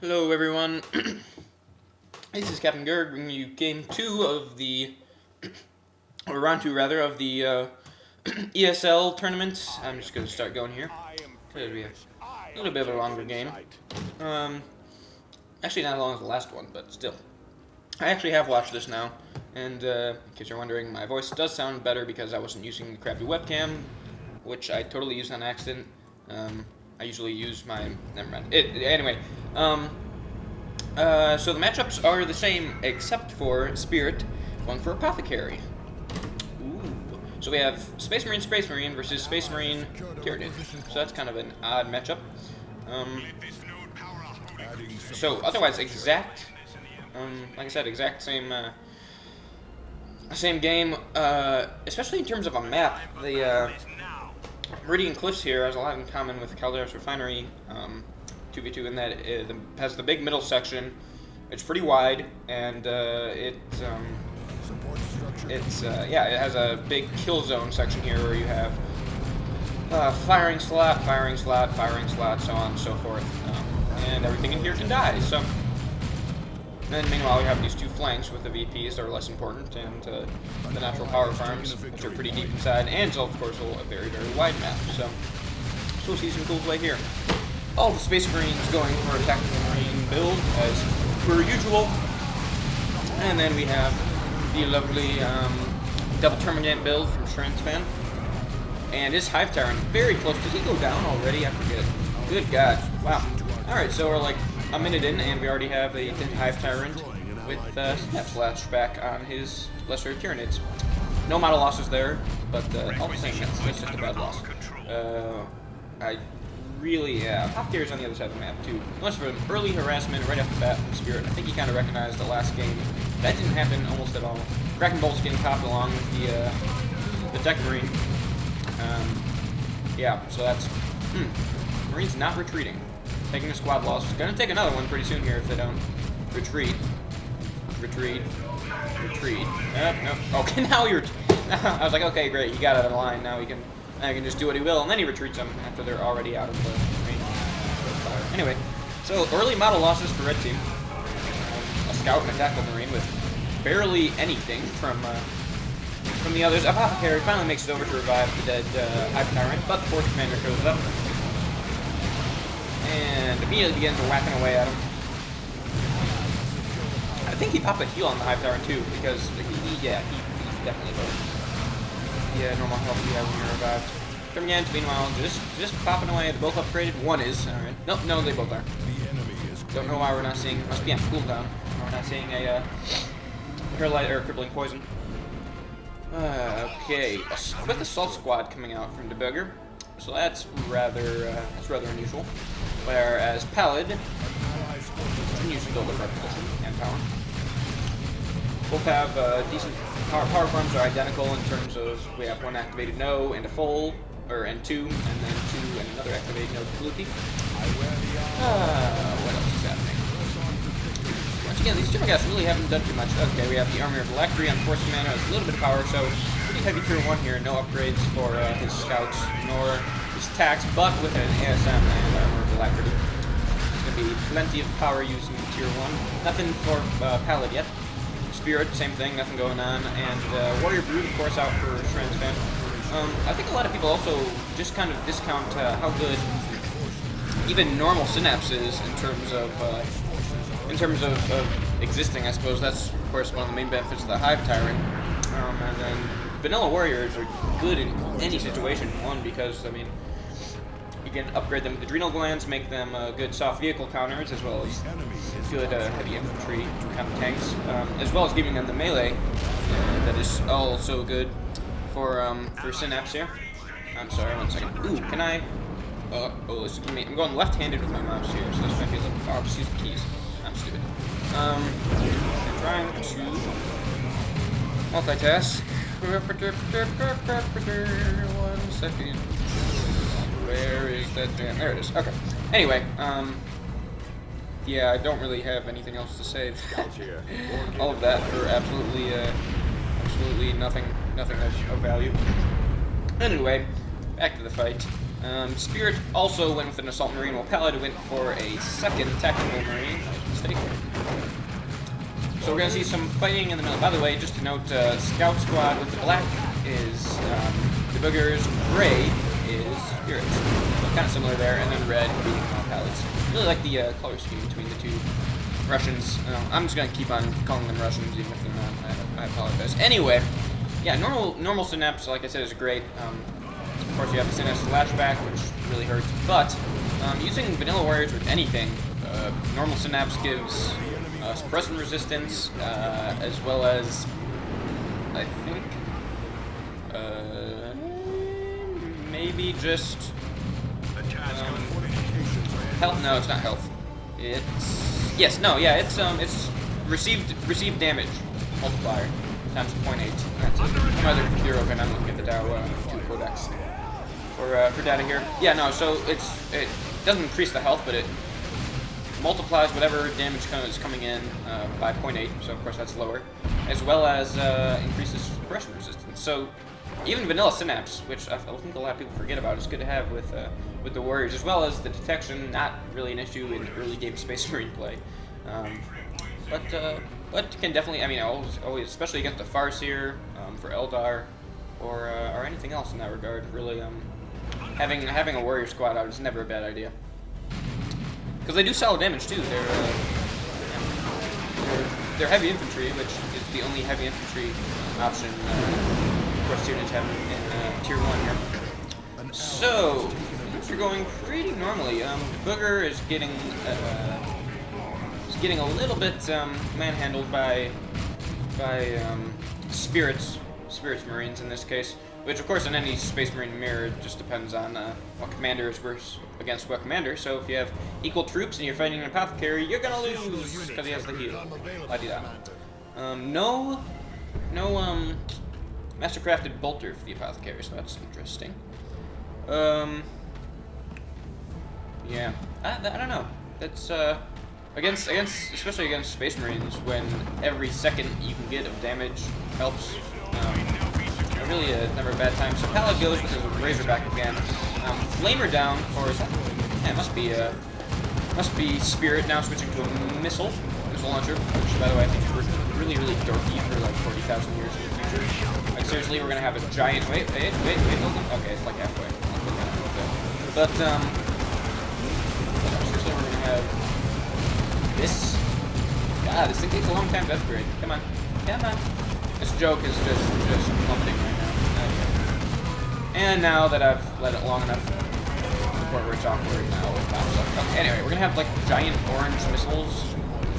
Hello everyone, this is Captain Gerg bringing you game 2 of the, or round 2 rather, of the ESL tournament. I'm just going to start going here, because we have a little bit of a longer game. Actually not as long as the last one, but still. I actually have watched this now, and in case you're wondering, my voice does sound better because I wasn't using the crappy webcam, which I totally used on accident. I usually use my... never mind. Anyway, so the matchups are the same, except for Spirit going for Apothecary. Ooh. So we have Space Marine versus Space Marine Tyrant. So that's kind of an odd matchup. So otherwise, exact... like I said, exact same same game, especially in terms of a map. The Meridian Cliffs here has a lot in common with Calderas Refinery 2v2 in that it has the big middle section. It's pretty wide, and it has a big kill zone section here where you have firing slot, so on and so forth, and everything in here can die. So. And meanwhile, we have these two flanks with the VPs that are less important, and the natural power farms, which are pretty deep inside, and so, of course, a very, very wide map. So we'll see some cool play here. All the Space Marines going for a Techmarine build, as per usual. And then we have the lovely double Termagant build from Schranz fan. And his Hive Tyrant, very close. Did he go down already? I forget. Good God. Wow. Alright, so we're like a minute in, and we already have a Hive Tyrant with Snap Slash back on his lesser Tyranids. No model losses there, but all the same, it's just a bad loss. I really, Apothecary's on the other side of the map too. Unless for an early harassment right off the bat from Spirit. I think he kind of recognized the last game. That didn't happen almost at all. Kraken Bolt's getting popped along with the Techmarine. Yeah, so that's... Marine's not retreating. Taking a squad loss. Gonna take another one pretty soon here if they don't retreat. Retreat. Nope. Okay, now you're... I was like, okay, great, he got out of the line. Now he can just do what he will, and then he retreats them after they're already out of the range of fire. Anyway, so early model losses for Red Team. A scout and a tackle Marine with barely anything from the others. Apothecary finally makes it over to revive the dead Hive Tyrant, but the fourth commander shows up. And immediately begins whacking away at him. I think he popped a heal on the Hive Tyrant too, because he's definitely low. Yeah, normal health he has when you're revived. Termagant, meanwhile, just popping away. They're both upgraded. One is. Alright. Nope, no, they both are. Don't know why we're not seeing... Must be on cooldown. We're not seeing a paralyzed or crippling poison. Okay. A quick assault squad coming out from DeBuGer. So that's rather unusual. Whereas Pallid continues to build up repetition and power. Both have decent power farms are identical in terms of we have one activated no and a full, and two, and then two and another activated no to Fluky. What else is happening? Once again, these Termagants really haven't done too much. Okay, we have the Army of Electri on Force Mana, has a little bit of power, so pretty heavy tier 1 here. No upgrades for his scouts, nor his attacks, but with an ASM and Armor of Alacrity. There's going to be plenty of power used in tier 1. Nothing for Pallid yet. Spirit, same thing, nothing going on. And Warrior Brood, of course, out for Schranz fan. I think a lot of people also just kind of discount how good even normal Synapse is in terms of existing. I suppose that's, of course, one of the main benefits of the Hive Tyrant. And then Vanilla Warriors are good in any situation. One, because, I mean, you can upgrade them with adrenal glands, make them good soft vehicle counters, as well as good heavy infantry kind of tanks, as well as giving them the melee that is also good for Synapse here. I'm sorry, 1 second. Ooh, can I... listen to me. I'm going left-handed with my mouse here, so this might be a little... I'll just use the keys. I'm stupid. I'm trying to multitask. 1 second. Where is that jam? There it is. Okay. Anyway, yeah, I don't really have anything else to say. All of that for absolutely nothing of value. Anyway, back to the fight. Spirit also went with an Assault Marine, while Paladin went for a second Tactical Marine. Mistake. So we're going to see some fighting in the middle. By the way, just to note, Scout Squad with the black is DeBuGer's, gray is Spirit. So kind of similar there, and then red being Palads. Really like the color scheme between the two Russians. I'm just going to keep on calling them Russians, even if they're not. I apologize. Anyway, yeah, normal Synapse, like I said, is great. Of course, you have the Synapse Flashback, which really hurts, but using Vanilla Warriors with anything, normal Synapse gives suppressant resistance, as well as, I think, maybe just health. No, it's not health. It's it's received damage multiplier times 0.8. That's it. I'm either computer open. I'm looking at the DAO 2 codex for data here. Yeah, no. So it doesn't increase the health, but it multiplies whatever damage is coming in by 0.8, so of course that's lower, as well as increases suppression resistance. So even Vanilla Synapse, which I think a lot of people forget about, is good to have with the Warriors, as well as the detection, not really an issue in early game Space Marine play, but can definitely, I mean, always, especially against the Farseer, for Eldar, or anything else in that regard. Really, having a Warrior squad out is never a bad idea. Because they do solid damage too. They're heavy infantry, which is the only heavy infantry option of course students have in tier 1 here. So things are going pretty normally. DeBuGer is getting a little bit manhandled by Spirits Marines in this case. Which, of course, in any Space Marine mirror, it just depends on what commander is versus against what commander. So if you have equal troops and you're fighting an Apothecary, you're gonna lose because he has the heal. No mastercrafted bolter for the Apothecary, so that's interesting. Yeah, I don't know. That's especially against Space Marines, when every second you can get of damage helps. Really never a bad time. So Palad goes with his Razorback again. Flamer down for yeah, must be Spirit now switching to a missile launcher, which by the way I think is really dorky for like 40,000 years in the future. Like seriously, we're gonna have a giant wait, okay, it's like halfway. But seriously, we're gonna have this. God, this thing takes a long time to upgrade. Come on. This joke is just plummeting right now. Okay. And now that I've let it long enough, the part where it's awkward, now it pops up. Okay, anyway, we're gonna have like giant orange missiles.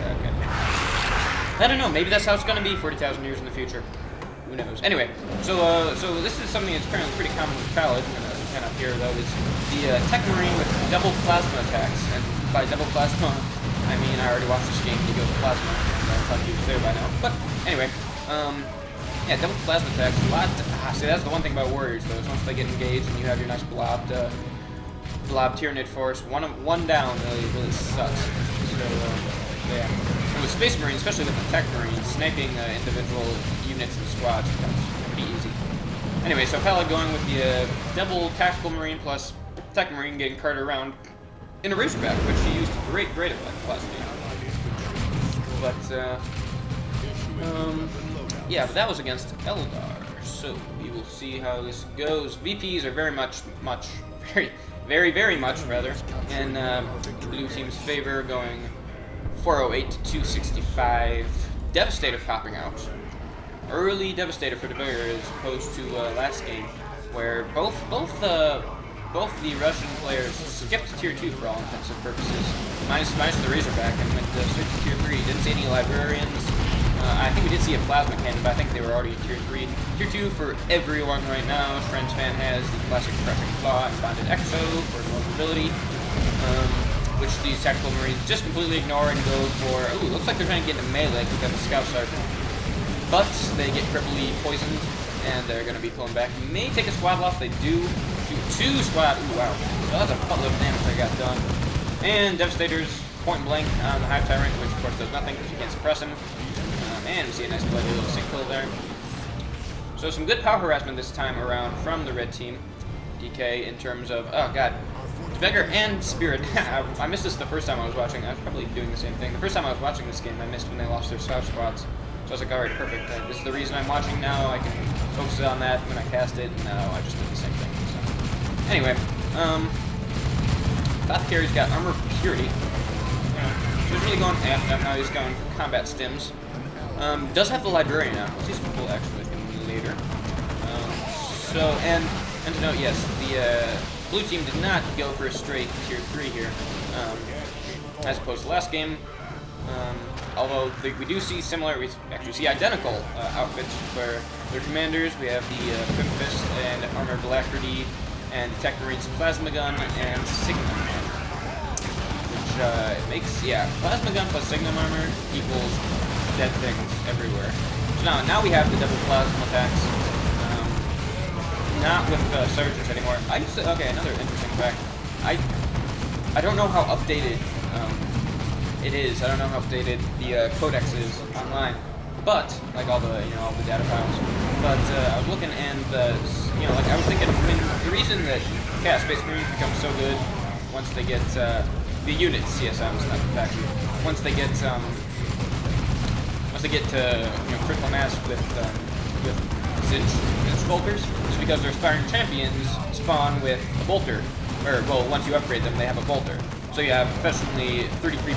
Okay. I don't know, maybe that's how it's gonna be 40,000 years in the future. Who knows? Anyway, so this is something that's apparently pretty common with Palad, kind of here though, is the Techmarine with double plasma attacks. And by double plasma, I mean I already watched this game to go with plasma. I thought you was there by now. But anyway. Yeah, double plasma attacks. A lot. See, that's the one thing about Warriors, though. Is once they get engaged and you have your nice blob Tyrant force, one down really sucks. So yeah. And with Space Marine, especially with the Techmarine, sniping individual units and squads becomes pretty easy. Anyway, so Palad going with the double Tactical Marine plus Techmarine getting carted around in a Razorback, which he used great effect last game. But yeah, but that was against Eldar, so we will see how this goes. VPs are very much rather, in blue team's favor, going 408 to 265. Devastator popping out. Early Devastator for DeBuGer as opposed to last game, where both the Russian players skipped tier 2 for all intents and purposes, minus the Razorback, and went straight to tier 3. Didn't see any librarians. I think we did see a plasma cannon, but I think they were already tier 3. Tier 2 for everyone right now. Schranz fan has the classic Crushing Claw and Bonded Exo for vulnerability, which these Tactical Marines just completely ignore and go for. Ooh, looks like they're trying to get into melee because that's a Scout Sergeant. But they get cripply poisoned, and they're going to be pulling back. May take a squad loss. They do. Shoot 2 squad. Ooh, wow. So that's a buttload of damage they got done. And Devastator's point blank on the Hive Tyrant, which of course does nothing because you can't suppress him. And we see a nice bloody little sinkhole there. So some good power harassment this time around from the red team. DK in terms of, oh god, DeBuGer and Spirit. I missed this the first time I was watching. I was probably doing the same thing. The first time I was watching this game, I missed when they lost their scout squads. So I was like, alright, perfect. This is the reason I'm watching now. I can focus on that when I cast it. No, I just did the same thing. So. Anyway, Apothecary's got Armor Purity. So he's really going after now. He's going for combat stims. Does have the Librarian now. We'll see some cool action with him later. And to note, yes, the blue team did not go for a straight tier 3 here, as opposed to last game. Although we do see similar, we actually see identical outfits for their commanders. We have the Quick Fist and Armor of Alacrity, and Techmarine's Plasma Gun and Signum Armor. Which makes, yeah, Plasma Gun plus Signum Armor equals dead things everywhere. So now we have the double plasma attacks. Not with Surgeons anymore. Okay, another interesting fact. I don't know how updated it is. I don't know how updated the codex is online. But like all the all the data files. But I was looking and I was thinking. I mean, the reason that Space Marines become so good once they get the units, CSMs, not the faction. Once they get to critical mass with Zinch bolters, is because their Aspiring Champions spawn with a bolter. Or, well, once you upgrade them, they have a bolter. So you have professionally 33